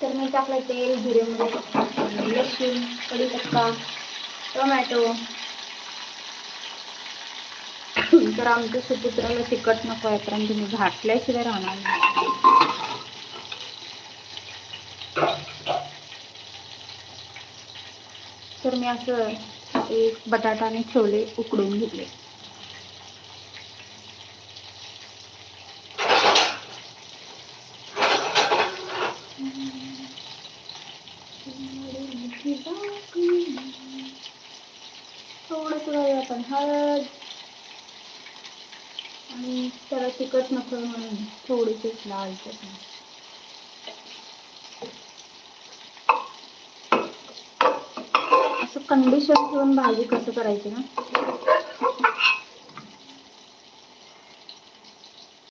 तर मी टाकलं तेल, जिरे, मोहरी, लसूण, कढीपत्ता, टोमॅटो. तर आमच्या सुपुत्राला तिखट नको आहे, परंतु मी घातल्याशिवाय राहणार नाही. तर मी असं एक बटाटाने छोले उकडून घेतले. थोडंसं आपण हळद आणि त्याला तिखट नको म्हणून थोडीशीच लाल चटणी. असं कंडिशन ठेवून भाजी कसं करायची ना,